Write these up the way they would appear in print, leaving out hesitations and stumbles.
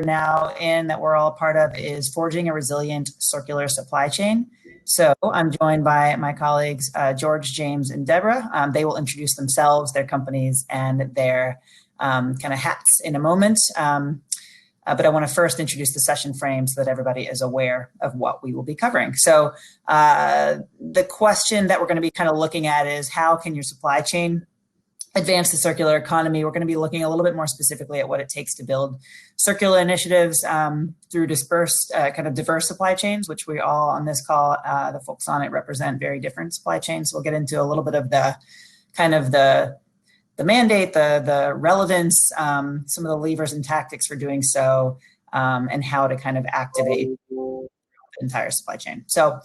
now in that we're all part of is Forging a Resilient Circular Supply Chain. So I'm joined by my colleagues, George, James, and Deborah. They will introduce themselves, their companies, and their kind of hats in a moment. But I want to first introduce the session frame so that everybody is aware of what we will be covering. So the question that we're going to be kind of looking at is, how can your supply chain advance the circular economy? We're going to be looking a little bit more specifically at what it takes to build circular initiatives through dispersed, kind of diverse supply chains, which we all on this call, the folks on it, represent very different supply chains. So we'll get into a little bit of the kind of the mandate, the relevance, some of the levers and tactics for doing so, and how to kind of activate the entire supply chain. So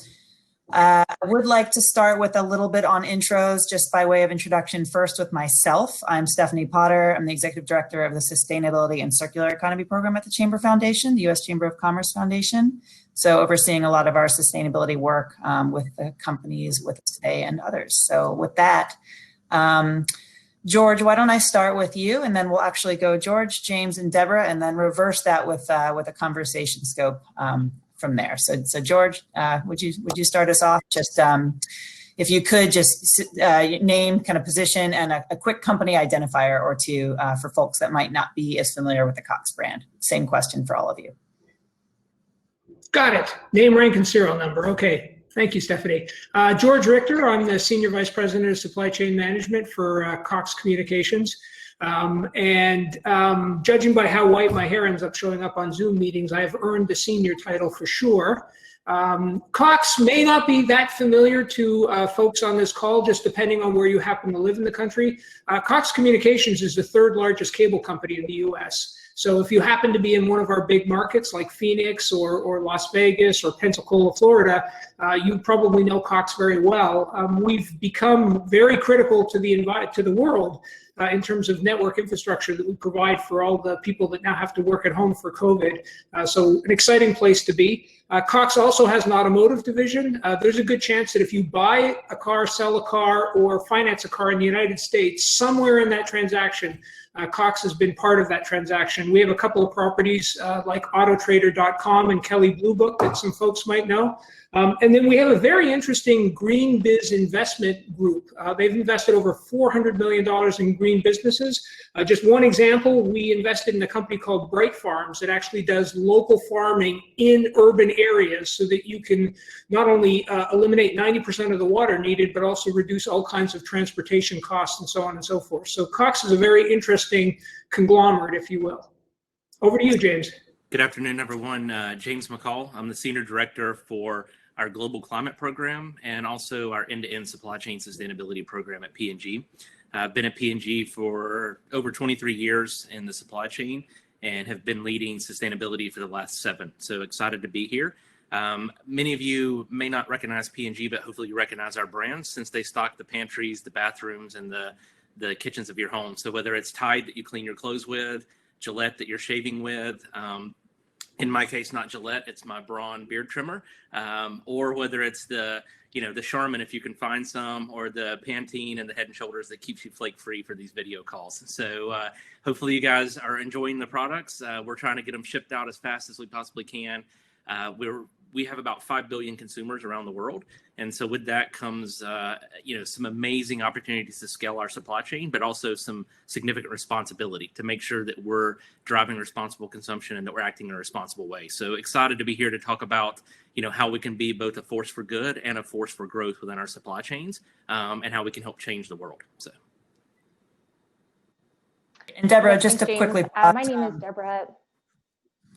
I would like to start with a little bit on intros, just by way of introduction. First with myself, I'm Stephanie Potter. I'm the Executive Director of the Sustainability and Circular Economy Program at the Chamber Foundation, the U.S. Chamber of Commerce Foundation. So overseeing a lot of our sustainability work with the companies with us today and others. So with that, George, why don't I start with you, and then we'll actually go George, James, and Deborah, and then reverse that with a conversation scope from there. So George, would you start us off? Just if you could just name, kind of position, and a quick company identifier or two for folks that might not be as familiar with the Coxs brand. Same question for all of you. Got it. Name, rank, and serial number. Okay. Thank you, Stephanie. George Richter, I'm the Senior Vice President of Supply Chain Management for Coxs Communications. Judging by how white my hair ends up showing up on Zoom meetings, I have earned the senior title for sure. Coxs may not be that familiar to folks on this call, just depending on where you happen to live in the country. Coxs Communications is the third largest cable company in the US. So if you happen to be in one of our big markets like Phoenix or Las Vegas or Pensacola, Florida, you probably know Coxs very well. We've become very critical to the world in terms of network infrastructure that we provide for all the people that now have to work at home for COVID. So an exciting place to be. Coxs also has an automotive division. There's a good chance that if you buy a car, sell a car, or finance a car in the United States, somewhere in that transaction, Coxs has been part of that transaction. We have a couple of properties like autotrader.com and Kelley Blue Book that some folks might know. And then we have a very interesting green biz investment group. They've invested over $400 million in green businesses. Just one example, we invested in a company called Bright Farms that actually does local farming in urban areas so that you can not only eliminate 90% of the water needed, but also reduce all kinds of transportation costs and so on and so forth. So Coxs is a very interesting conglomerate, if you will. Over to you, James. Good afternoon, everyone. James McCall. I'm the Senior Director for our Global Climate Program and also our end-to-end supply chain sustainability program at P&G. I've been at P&G for over 23 years in the supply chain and have been leading sustainability for the last 7. So excited to be here. Many of you may not recognize P&G, but hopefully you recognize our brands since they stock the pantries, the bathrooms, and the kitchens of your home. So whether it's Tide that you clean your clothes with, Gillette that you're shaving with, in my case, not Gillette, it's my Braun beard trimmer, or whether it's the Charmin, if you can find some, or the Pantene and the Head & Shoulders that keeps you flake-free for these video calls. So hopefully you guys are enjoying the products. We're trying to get them shipped out as fast as we possibly can. We have about 5 billion consumers around the world. And so with that comes, some amazing opportunities to scale our supply chain, but also some significant responsibility to make sure that we're driving responsible consumption and that we're acting in a responsible way. So excited to be here to talk about, how we can be both a force for good and a force for growth within our supply chains, and how we can help change the world. So. And Deborah, just to quickly. My name is Deborah.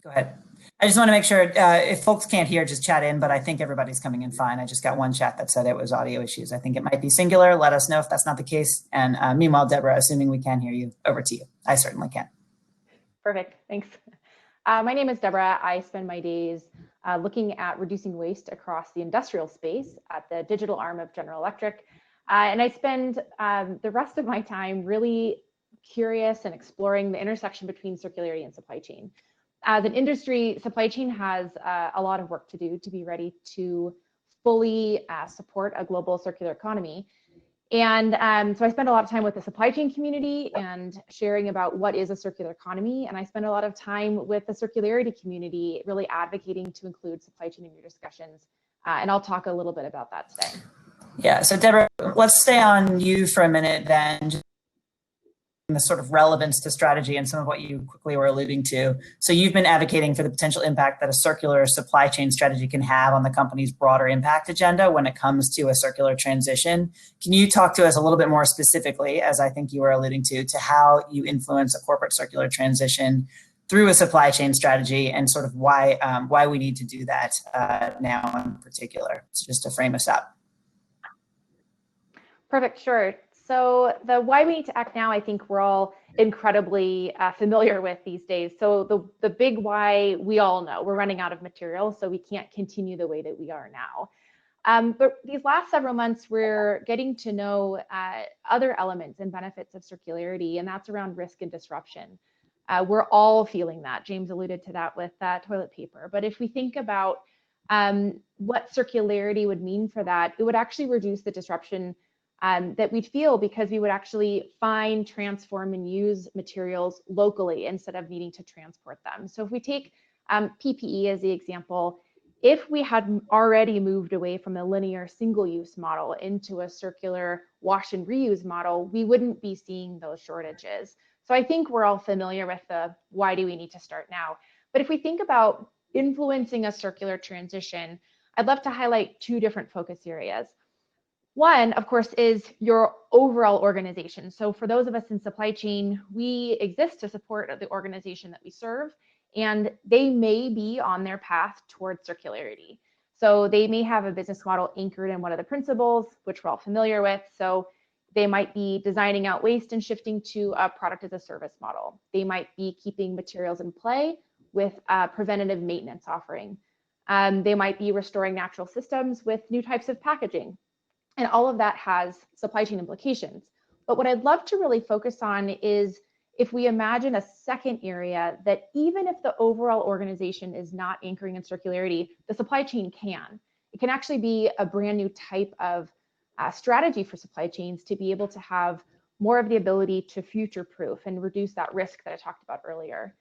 Go ahead. I just want to make sure if folks can't hear, just chat in, but I think everybody's coming in fine. I just got one chat that said it was audio issues. I think it might be singular. Let us know if that's not the case. And meanwhile, Deborah, assuming we can hear you, over to you. I certainly can. Perfect. Thanks. My name is Deborah. I spend my days looking at reducing waste across the industrial space at the digital arm of General Electric. And I spend the rest of my time really curious and exploring the intersection between circularity and supply chain. As an industry, supply chain has a lot of work to do to be ready to fully support a global circular economy. And so I spend a lot of time with the supply chain community and sharing about what is a circular economy. And I spend a lot of time with the circularity community, really advocating to include supply chain in your discussions. And I'll talk a little bit about that today. Yeah, so Deborah, let's stay on you for a minute then. The sort of relevance to strategy and some of what you quickly were alluding to. So you've been advocating for the potential impact that a circular supply chain strategy can have on the company's broader impact agenda when it comes to a circular transition. Can you talk to us a little bit more specifically, as I think you were alluding to how you influence a corporate circular transition through a supply chain strategy and sort of why we need to do that now in particular? So just to frame us up. Perfect, sure. So the why we need to act now, I think we're all incredibly familiar with these days. So the big why we all know, we're running out of material, so we can't continue the way that we are now. But these last several months, we're getting to know other elements and benefits of circularity, and that's around risk and disruption. We're all feeling that. James alluded to that with toilet paper. But if we think about what circularity would mean for that, it would actually reduce the disruption that we'd feel, because we would actually find, transform, and use materials locally instead of needing to transport them. So if we take PPE as the example, if we had already moved away from a linear single-use model into a circular wash and reuse model, we wouldn't be seeing those shortages. So I think we're all familiar with the why do we need to start now. But if we think about influencing a circular transition, I'd love to highlight two different focus areas. One, of course, is your overall organization. So for those of us in supply chain, we exist to support the organization that we serve, and they may be on their path towards circularity. So they may have a business model anchored in one of the principles, which we're all familiar with. So they might be designing out waste and shifting to a product as a service model. They might be keeping materials in play with a preventative maintenance offering. They might be restoring natural systems with new types of packaging. And all of that has supply chain implications. But what I'd love to really focus on is if we imagine a second area that even if the overall organization is not anchoring in circularity, the supply chain can. It can actually be a brand new type of strategy for supply chains to be able to have more of the ability to future-proof and reduce that risk that I talked about earlier.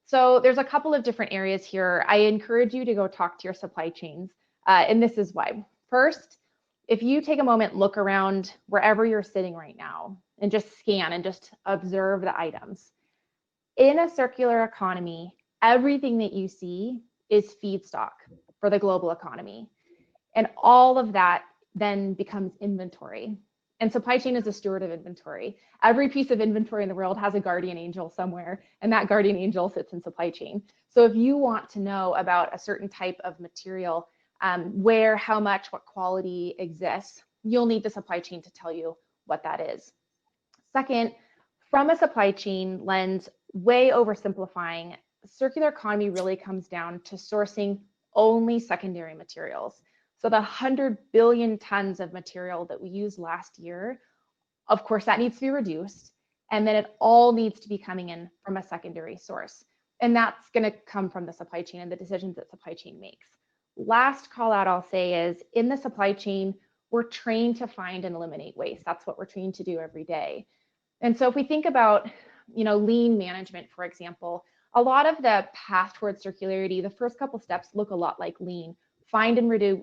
So there's a couple of different areas here. I encourage you to go talk to your supply chains, and this is why. First, if you take a moment, look around wherever you're sitting right now and just scan and just observe the items. In a circular economy, everything that you see is feedstock for the global economy. And all of that then becomes inventory. And supply chain is a steward of inventory. Every piece of inventory in the world has a guardian angel somewhere, and that guardian angel sits in supply chain. So if you want to know about a certain type of material, where, how much, what quality exists, you'll need the supply chain to tell you what that is. Second, from a supply chain lens, way oversimplifying, circular economy really comes down to sourcing only secondary materials. So the 100 billion tons of material that we used last year, of course, that needs to be reduced. And then it all needs to be coming in from a secondary source. And that's going to come from the supply chain and the decisions that supply chain makes. Last call out I'll say is in the supply chain, we're trained to find and eliminate waste. That's what we're trained to do every day. And so if we think about, lean management, for example, a lot of the path towards circularity, the first couple steps look a lot like lean. Find and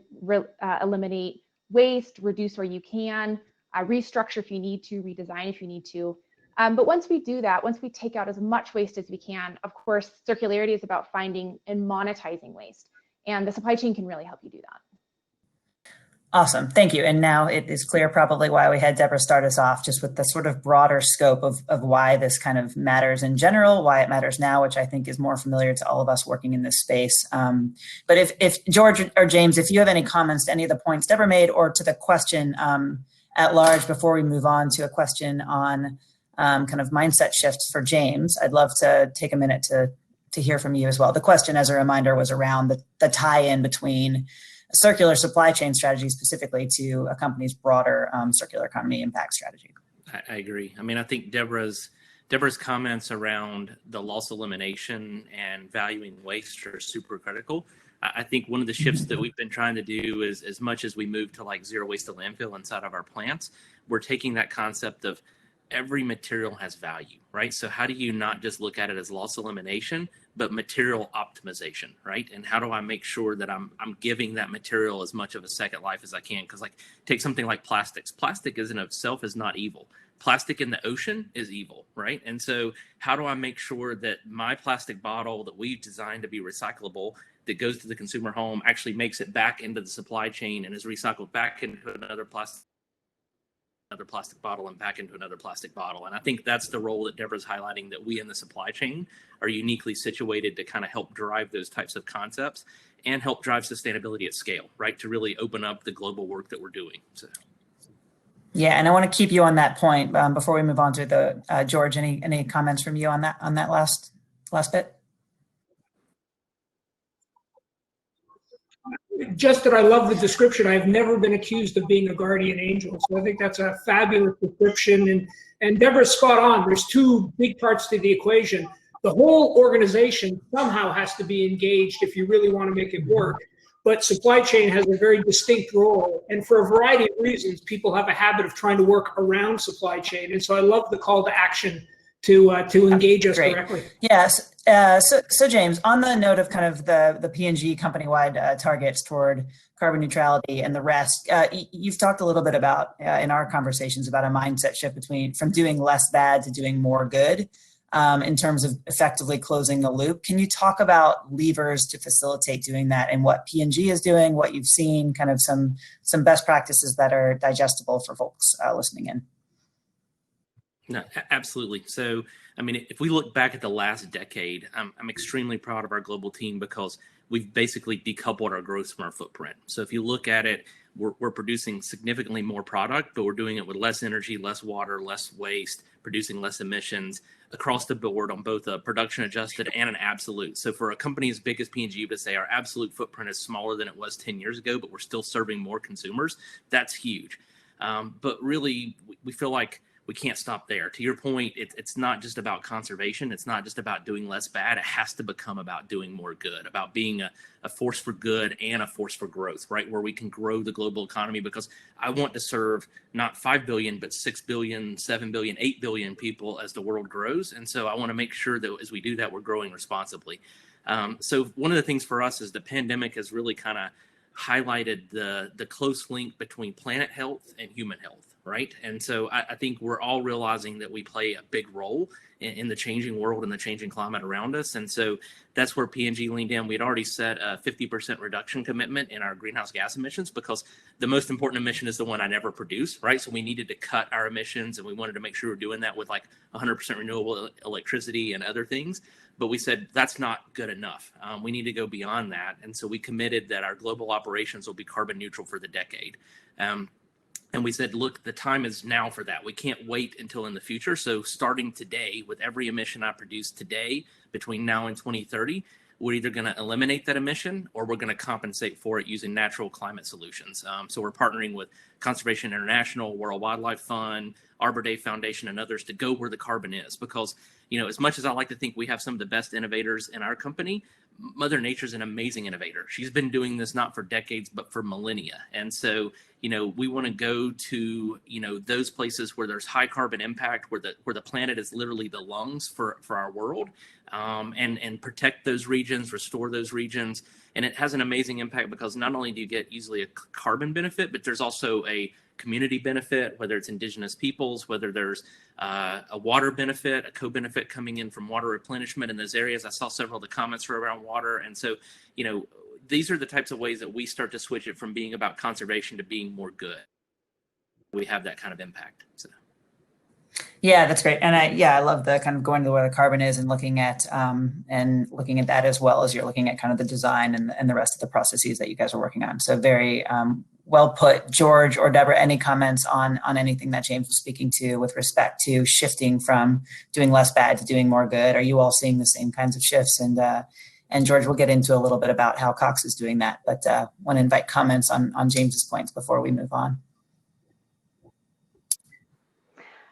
eliminate waste, reduce where you can, restructure if you need to, redesign if you need to. But once we do that, once we take out as much waste as we can, of course, circularity is about finding and monetizing waste. And the supply chain can really help you do that. Awesome. Thank you. And now it is clear probably why we had Deborah start us off, just with the sort of broader scope of why this kind of matters in general, why it matters now, which I think is more familiar to all of us working in this space. But if George or James, if you have any comments to any of the points Deborah made or to the question at large before we move on to a question on kind of mindset shifts for James, I'd love to take a minute to hear from you as well. The question, as a reminder, was around the tie-in between a circular supply chain strategy specifically to a company's broader circular economy impact strategy. I agree. I mean, I think Deborah's Deborah's comments around the loss elimination and valuing waste are super critical. I think one of the shifts that we've been trying to do is, as much as we move to like zero waste to landfill inside of our plants, we're taking that concept of every material has value, right? So how do you not just look at it as loss elimination, but material optimization, right? And how do I make sure that I'm giving that material as much of a second life as I can? Because like take something like plastics. Plastic in itself is not evil. Plastic in the ocean is evil, right? And so how do I make sure that my plastic bottle that we've designed to be recyclable, that goes to the consumer home, actually makes it back into the supply chain and is recycled back into another plastic bottle and back into another plastic bottle? And I think that's the role that Deborah's highlighting, that we in the supply chain are uniquely situated to kind of help drive those types of concepts and help drive sustainability at scale, right? To really open up the global work that we're doing. So. Yeah, and I want to keep you on that point before we move on to the George. Any comments from you on that last bit? Just that I love the description. I've never been accused of being a guardian angel. So I think that's a fabulous description. And Deborah's spot on. There's two big parts to the equation. The whole organization somehow has to be engaged if you really want to make it work. But supply chain has a very distinct role. And for a variety of reasons, people have a habit of trying to work around supply chain. And so I love the call to action to engage us directly. Yes. So James, on the note of kind of the P&G company-wide targets toward carbon neutrality and the rest, you've talked a little bit about in our conversations about a mindset shift from doing less bad to doing more good in terms of effectively closing the loop. Can you talk about levers to facilitate doing that and what P&G is doing, what you've seen, kind of some best practices that are digestible for folks listening in? No, absolutely. So, I mean, if we look back at the last decade, I'm extremely proud of our global team because we've basically decoupled our growth from our footprint. So if you look at it, we're producing significantly more product, but we're doing it with less energy, less water, less waste, producing less emissions across the board on both a production adjusted and an absolute. So for a company as big as P&G, but say our absolute footprint is smaller than it was 10 years ago, but we're still serving more consumers, that's huge. But really, we feel like we can't stop there. To your point, it's not just about conservation. It's not just about doing less bad. It has to become about doing more good, about being a force for good and a force for growth, right? Where we can grow the global economy, because I want to serve not 5 billion, but 6 billion, 7 billion, 8 billion people as the world grows. And so I want to make sure that as we do that, we're growing responsibly. So one of the things for us is the pandemic has really kind of highlighted the close link between planet health and human health. Right. And so I think we're all realizing that we play a big role in the changing world and the changing climate around us. And so that's where P&G leaned in. We had already set a 50% reduction commitment in our greenhouse gas emissions, because the most important emission is the one I never produce. Right. So we needed to cut our emissions, and we wanted to make sure we're doing that with like 100% renewable electricity and other things. But we said that's not good enough. We need to go beyond that. And so we committed that our global operations will be carbon neutral for the decade. And we said, look, the time is now for that. We can't wait until in the future. So starting today, with every emission I produce today, between now and 2030, we're either going to eliminate that emission or we're going to compensate for it using natural climate solutions. So we're partnering with Conservation International, World Wildlife Fund, Arbor Day Foundation, and others to go where the carbon is. Because, you know, as much as I like to think we have some of the best innovators in our company, Mother Nature's an amazing innovator. She's been doing this not for decades, but for millennia. And so, you know, we want to go to, you know, those places where there's high carbon impact, where the planet is literally the lungs for our world, and protect those regions, restore those regions. And it has an amazing impact because not only do you get easily a carbon benefit, but there's also a community benefit, whether it's indigenous peoples, whether there's a water benefit, a co-benefit coming in from water replenishment in those areas. I saw several of the comments were around water. And so, you know, these are the types of ways that we start to switch it from being about conservation to being more good. We have that kind of impact. So. Yeah, that's great. And I love the kind of going to where the carbon is and looking at that, as well as you're looking at kind of the design and the rest of the processes that you guys are working on. So very well put. George or Deborah, any comments on anything that James was speaking to with respect to shifting from doing less bad to doing more good? Are you all seeing the same kinds of shifts? And George, we'll get into a little bit about how Coxs is doing that, but want to invite comments on James's points before we move on.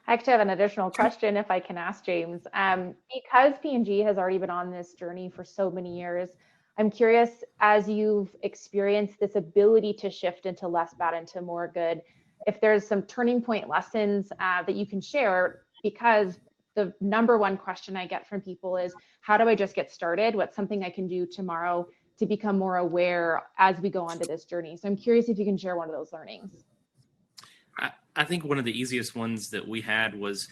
I actually have an additional question if I can ask James. Because P&G has already been on this journey for so many years, I'm curious, as you've experienced this ability to shift into less bad into more good, if there's some turning point lessons that you can share, because the number one question I get from people is, how do I just get started? What's something I can do tomorrow to become more aware as we go onto this journey? So I'm curious if you can share one of those learnings. I think one of the easiest ones that we had was,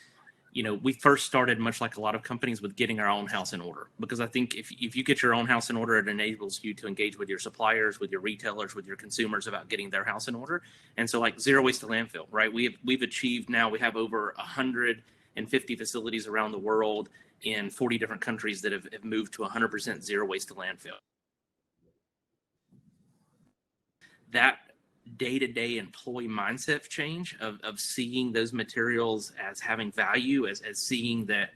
we first started, much like a lot of companies, with getting our own house in order. Because I think if you get your own house in order, it enables you to engage with your suppliers, with your retailers, with your consumers about getting their house in order. And so, like, zero waste to landfill, right? We've achieved now, we have over 150 facilities around the world in 40 different countries that have moved to 100% zero waste to landfill. That day-to-day employee mindset change of seeing those materials as having value, as seeing that,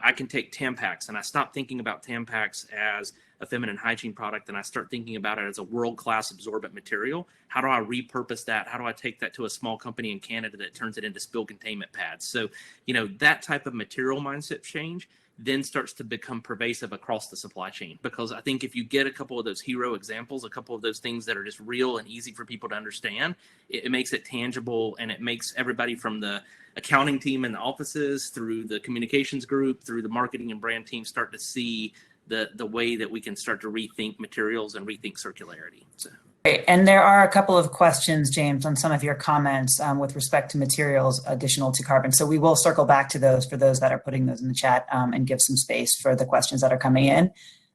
I can take Tampax and I stop thinking about Tampax as a feminine hygiene product and I start thinking about it as a world-class absorbent material. How do I repurpose that? How do I take that to a small company in Canada that turns it into spill containment pads? So, that type of material mindset change then starts to become pervasive across the supply chain. Because I think if you get a couple of those hero examples, a couple of those things that are just real and easy for people to understand, it makes it tangible, and it makes everybody from the accounting team in the offices through the communications group, through the marketing and brand team start to see the way that we can start to rethink materials and rethink circularity. So. Great. And there are a couple of questions, James, on some of your comments with respect to materials additional to carbon. So we will circle back to those for those that are putting those in the chat and give some space for the questions that are coming in.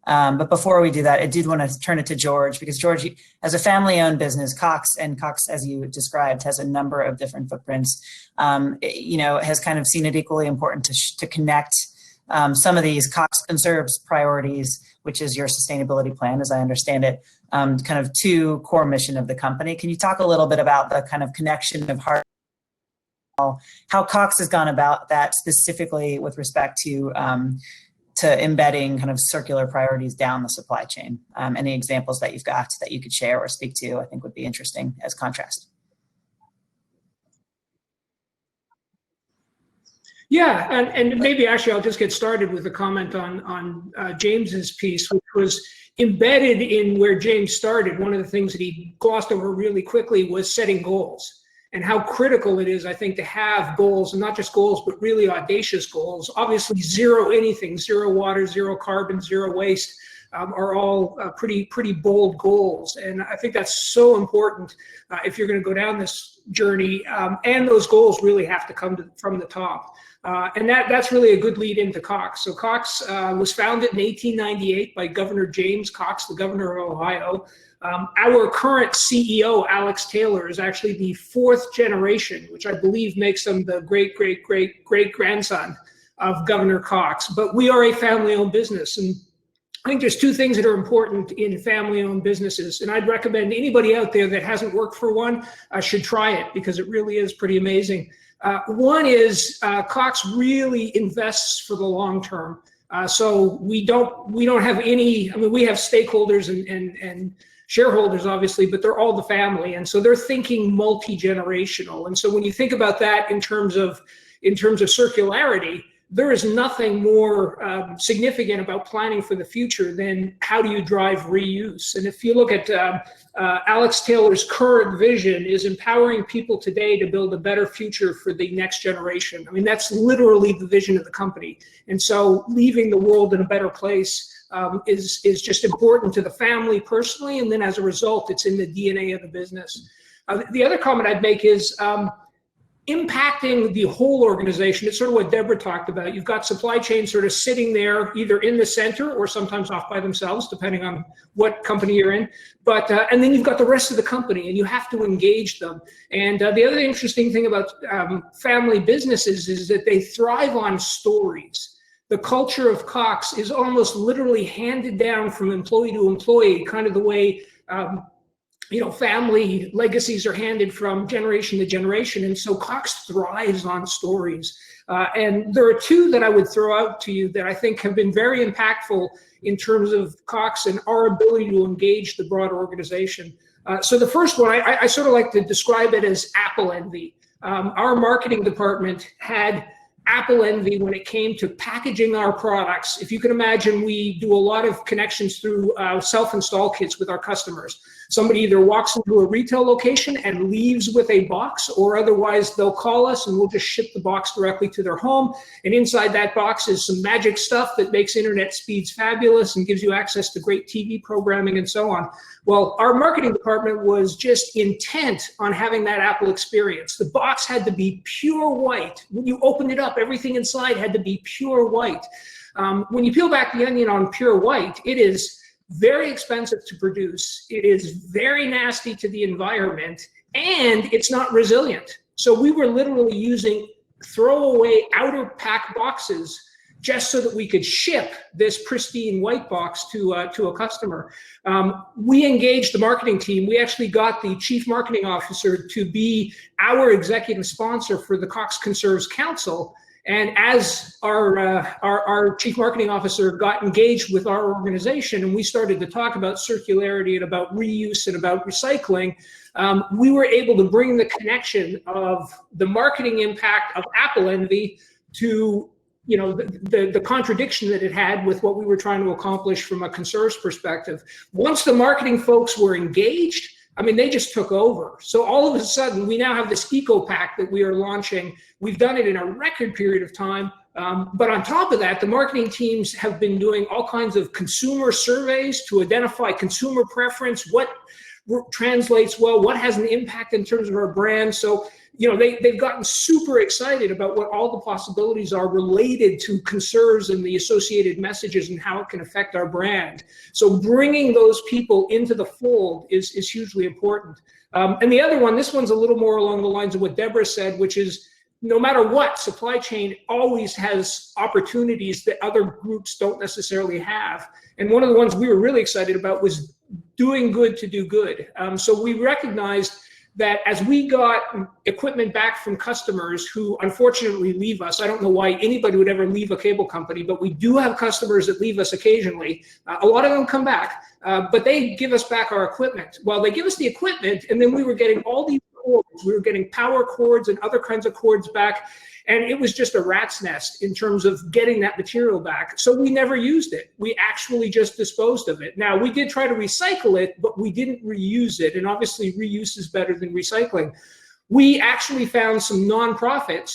But before we do that, I did want to turn it to George, because George, as a family-owned business, Coxs, as you described, has a number of different footprints, has kind of seen it equally important to connect some of these Coxs Conserves priorities, which is your sustainability plan, as I understand it, kind of to core mission of the company. Can you talk a little bit about the kind of connection of how Coxs has gone about that, specifically with respect to embedding kind of circular priorities down the supply chain? Any examples that you've got that you could share or speak to, I think would be interesting as contrast. Yeah, and maybe actually I'll just get started with a comment on James's piece, which was embedded in where James started. One of the things that he glossed over really quickly was setting goals, and how critical it is, I think, to have goals, and not just goals, but really audacious goals. Obviously, zero anything, zero water, zero carbon, zero waste are all pretty bold goals. And I think that's so important if you're going to go down this journey. And those goals really have to come from the top. And that's really a good lead into Coxs. So Coxs was founded in 1898 by Governor James Coxs, the governor of Ohio. Our current CEO, Alex Taylor, is actually the fourth generation, which I believe makes him the great-great-great-great-grandson of Governor Coxs. But we are a family-owned business. And I think there's two things that are important in family-owned businesses, and I'd recommend anybody out there that hasn't worked for one should try it, because it really is pretty amazing. One is Coxs really invests for the long term. So we don't have any, I mean, we have stakeholders and shareholders, obviously, but they're all the family. And so they're thinking multi-generational. And so when you think about that in terms of circularity, there is nothing more significant about planning for the future than how do you drive reuse. And if you look at Alex Taylor's current vision is empowering people today to build a better future for the next generation. I mean, that's literally the vision of the company. And so leaving the world in a better place is just important to the family personally. And then as a result, it's in the DNA of the business. The other comment I'd make is, impacting the whole organization. It's sort of what Deborah talked about. You've got supply chain sort of sitting there either in the center or sometimes off by themselves, depending on what company you're in. But and then you've got the rest of the company, and you have to engage them. And the other interesting thing about family businesses is that they thrive on stories. The culture of Coxs is almost literally handed down from employee to employee, kind of the way family legacies are handed from generation to generation. And so Coxs thrives on stories. And there are two that I would throw out to you that I think have been very impactful in terms of Coxs and our ability to engage the broader organization. So the first one, I sort of like to describe it as Apple envy. our marketing department had Apple envy when it came to packaging our products. If you can imagine, we do a lot of connections through self-install kits with our customers. Somebody either walks into a retail location and leaves with a box, or otherwise they'll call us and we'll just ship the box directly to their home. And inside that box is some magic stuff that makes internet speeds fabulous and gives you access to great TV programming and so on. Well, our marketing department was just intent on having that Apple experience. The box had to be pure white. When you opened it up, everything inside had to be pure white. When you peel back the onion on pure white, it is very expensive to produce. It is very nasty to the environment, and it's not resilient. So we were literally using throwaway outer pack boxes just so that we could ship this pristine white box to a customer. We engaged the marketing team. We actually got the chief marketing officer to be our executive sponsor for the Coxs Conserves Council. And as our chief marketing officer got engaged with our organization and we started to talk about circularity and about reuse and about recycling, we were able to bring the connection of the marketing impact of Apple envy to the contradiction that it had with what we were trying to accomplish from a conserves perspective. Once the marketing folks were engaged, I mean, they just took over. So all of a sudden, we now have this eco pack that we are launching. We've done it in a record period of time. But on top of that, the marketing teams have been doing all kinds of consumer surveys to identify consumer preference, what translates well, what has an impact in terms of our brand. So, they've gotten super excited about what all the possibilities are related to conserves and the associated messages and how it can affect our brand. So bringing those people into the fold is hugely important. And the other one, this one's a little more along the lines of what Deborah said, which is no matter what, supply chain always has opportunities that other groups don't necessarily have. And one of the ones we were really excited about was doing good to do good. So we recognized that as we got equipment back from customers who unfortunately leave us, I don't know why anybody would ever leave a cable company, but we do have customers that leave us occasionally. A lot of them come back, but they give us back our equipment. Well, they give us the equipment, and then we were getting all these cords. We were getting power cords and other kinds of cords back, and it was just a rat's nest in terms of getting that material back. So we never used it. We actually just disposed of it. Now, we did try to recycle it, but we didn't reuse it. And obviously, reuse is better than recycling. We actually found some nonprofits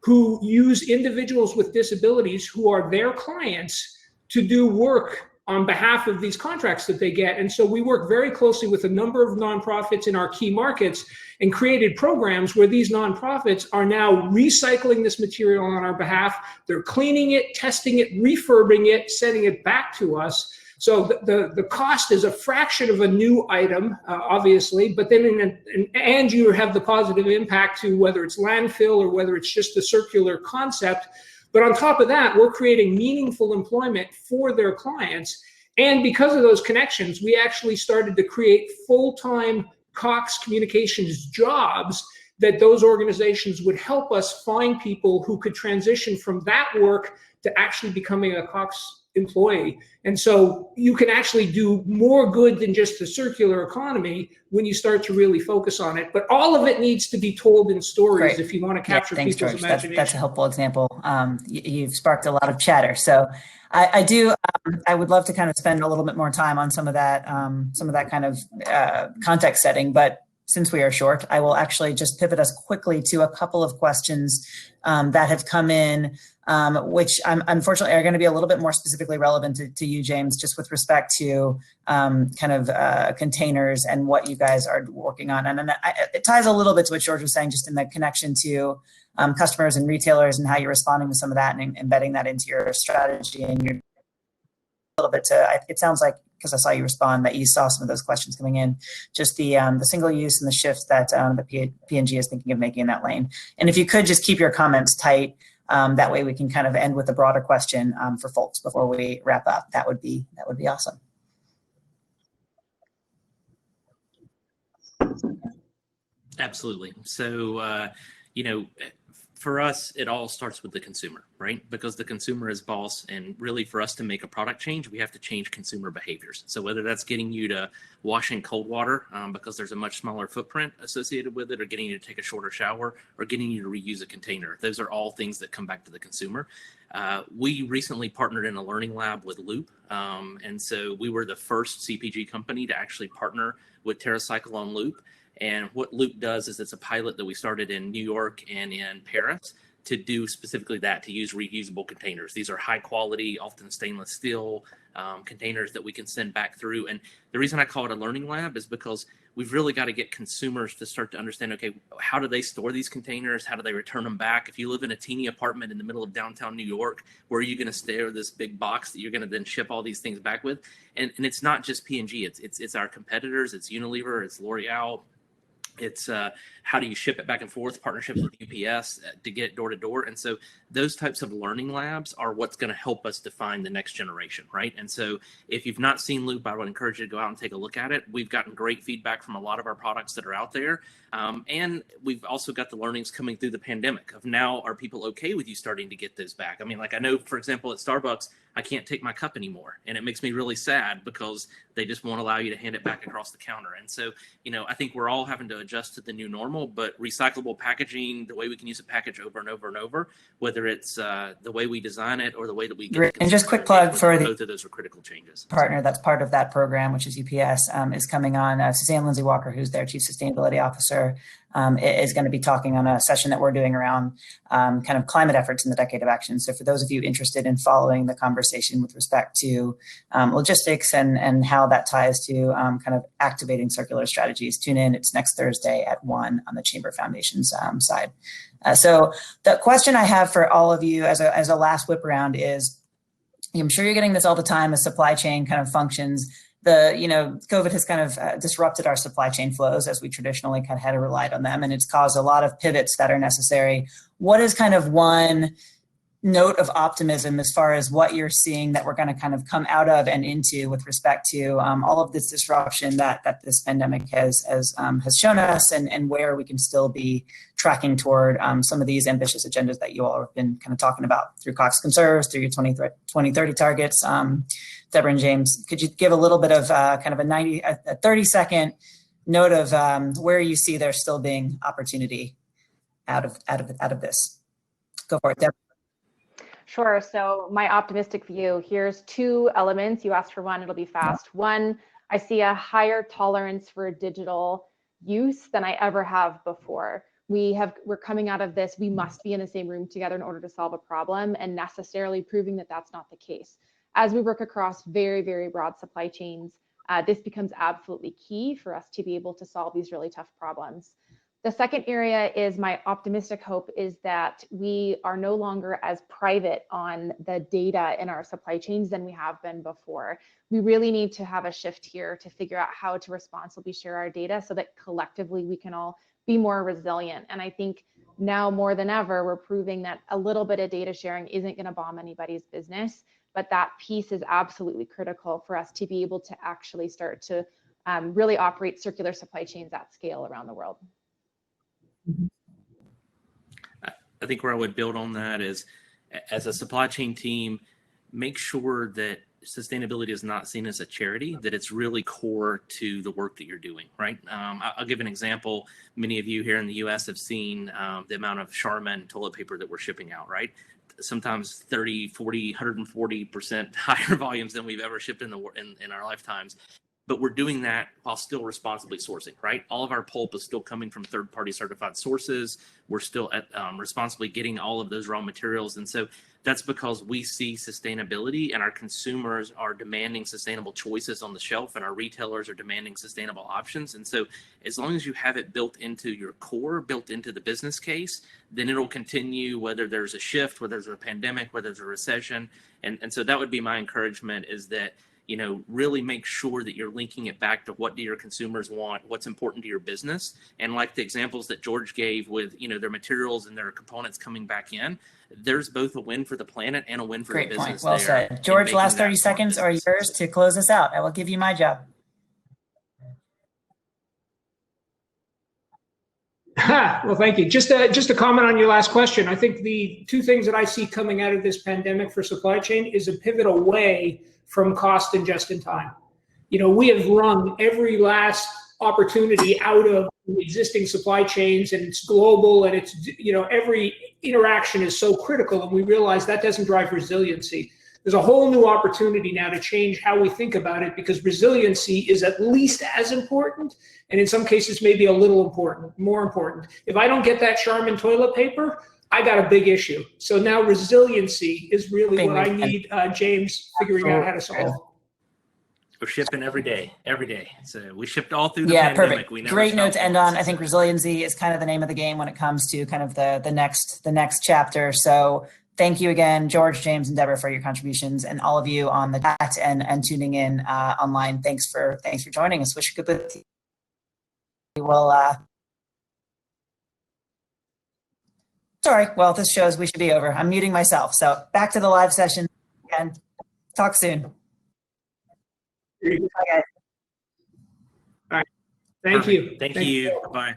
who use individuals with disabilities who are their clients to do work on behalf of these contracts that they get. And so we work very closely with a number of nonprofits in our key markets and created programs where these nonprofits are now recycling this material on our behalf. They're cleaning it, testing it, refurbing it, sending it back to us. So the cost is a fraction of a new item, obviously, but then and you have the positive impact to whether it's landfill or whether it's just a circular concept. But on top of that, we're creating meaningful employment for their clients. And because of those connections, we actually started to create full-time Coxs communications jobs that those organizations would help us find people who could transition from that work to actually becoming a Coxs employee. And so you can actually do more good than just the circular economy when you start to really focus on it. But all of it needs to be told in stories. Great. If you want to capture people's George. Imagination. That's a helpful example. You've sparked a lot of chatter. So I would love to kind of spend a little bit more time on some of that kind of context setting. But since we are short, I will actually just pivot us quickly to a couple of questions that have come in, which unfortunately are going to be a little bit more specifically relevant to you, James, just with respect to kind of containers and what you guys are working on. And it ties a little bit to what George was saying, just in the connection to customers and retailers and how you're responding to some of that and embedding that into your strategy and your a little bit to, it sounds like, because I saw you respond, that you saw some of those questions coming in, just the single use and the shift that the P&G is thinking of making in that lane. And if you could just keep your comments tight, that way we can kind of end with a broader question for folks before we wrap up. That would be awesome. Absolutely. So, For us, it all starts with the consumer, right? Because the consumer is boss, and really for us to make a product change, we have to change consumer behaviors. So whether that's getting you to wash in cold water because there's a much smaller footprint associated with it, or getting you to take a shorter shower, or getting you to reuse a container, those are all things that come back to the consumer. We recently partnered in a learning lab with Loop. And so we were the first CPG company to actually partner with TerraCycle on Loop. And what Loop does is it's a pilot that we started in New York and in Paris to do specifically that, to use reusable containers. These are high quality, often stainless steel containers that we can send back through. And the reason I call it a learning lab is because we've really got to get consumers to start to understand, okay, how do they store these containers? How do they return them back? If you live in a teeny apartment in the middle of downtown New York, where are you going to store this big box that you're going to then ship all these things back with? And it's not just P&G, it's our competitors, it's Unilever, it's L'Oreal. It's how do you ship it back and forth, partnerships with UPS to get it door to door. And so those types of learning labs are what's going to help us define the next generation, right? And so if you've not seen Loop, I would encourage you to go out and take a look at it. We've gotten great feedback from a lot of our products that are out there. And we've also got the learnings coming through the pandemic of now, are people okay with you starting to get those back? I mean, like I know, for example, at Starbucks, I can't take my cup anymore. And it makes me really sad because they just won't allow you to hand it back across the counter. And so, you know, I think we're all having to adjust to the new normal, but recyclable packaging, the way we can use a package over and over and over, whether it's the way we design it or the way that we get and just quick plug for both of those are critical changes. Partner that's part of that program, which is UPS, is coming on. Suzanne Lindsay Walker, who's their Chief Sustainability Officer, is going to be talking on a session that we're doing around kind of climate efforts in the Decade of Action. So for those of you interested in following the conversation with respect to logistics and how that ties to kind of activating circular strategies, tune in. It's next Thursday at 1 on the Chamber Foundation's side. So the question I have for all of you as a last whip around is, I'm sure you're getting this all the time as supply chain kind of functions. COVID has kind of disrupted our supply chain flows as we traditionally kind of had relied on them, and it's caused a lot of pivots that are necessary. What is kind of one note of optimism as far as what you're seeing that we're going to kind of come out of and into with respect to all of this disruption that this pandemic has shown us, and where we can still be tracking toward some of these ambitious agendas that you all have been kind of talking about through Coxs Conserves, through your 2030 targets. Deborah and James, could you give a little bit of kind of a 30-second note of where you see there still being opportunity out of this? Go for it, Deborah. Sure. So my optimistic view, here's two elements. You asked for one, it'll be fast. One, I see a higher tolerance for digital use than I ever have before. We're coming out of this, we must be in the same room together in order to solve a problem, and necessarily proving that that's not the case. As we work across very, very broad supply chains, this becomes absolutely key for us to be able to solve these really tough problems. The second area is my optimistic hope is that we are no longer as private on the data in our supply chains than we have been before. We really need to have a shift here to figure out how to responsibly share our data so that collectively we can all be more resilient. And I think now more than ever, we're proving that a little bit of data sharing isn't going to bomb anybody's business, but that piece is absolutely critical for us to be able to actually start to really operate circular supply chains at scale around the world. I think where I would build on that is, as a supply chain team, make sure that sustainability is not seen as a charity, that it's really core to the work that you're doing, right? I'll give an example. Many of you here in the US have seen the amount of Charmin toilet paper that we're shipping out, right? Sometimes 30, 40, 140% higher volumes than we've ever shipped in our lifetimes. But we're doing that while still responsibly sourcing, right? All of our pulp is still coming from third-party certified sources. We're still responsibly getting all of those raw materials. And so that's because we see sustainability, and our consumers are demanding sustainable choices on the shelf, and our retailers are demanding sustainable options. And so as long as you have it built into your core, built into the business case, then it'll continue whether there's a shift, whether there's a pandemic, whether there's a recession. And so that would be my encouragement, is that, you know, really make sure that you're linking it back to what do your consumers want, what's important to your business. And like the examples that George gave with, you know, their materials and their components coming back in, there's both a win for the planet and a win for the business. Great point. Well said. George, last 30 seconds are yours to close us out. I will give you my job. Well, thank you. Just a comment on your last question. I think the two things that I see coming out of this pandemic for supply chain is a pivot away from cost and just in time. You know, we have wrung every last opportunity out of existing supply chains, and it's global, and it's, you know, every interaction is so critical, and we realize that doesn't drive resiliency. There's a whole new opportunity now to change how we think about it, because resiliency is at least as important, and in some cases maybe a little more important. If I don't get that Charmin toilet paper, I got a big issue. So now resiliency is really what I need James figuring out how to solve. We're shipping every day. So we shipped all through the pandemic. Perfect. We never Great note to stopped end once. on. I think resiliency is kind of the name of the game when it comes to kind of the next chapter. So thank you again, George, James, and Deborah, for your contributions, and all of you on the chat and tuning in online. Thanks for joining us. Wish you good. We will. Sorry. Well, this shows we should be over. I'm muting myself. So back to the live session again. Talk soon. Bye, guys. All right. Thank you. Thank you. Bye.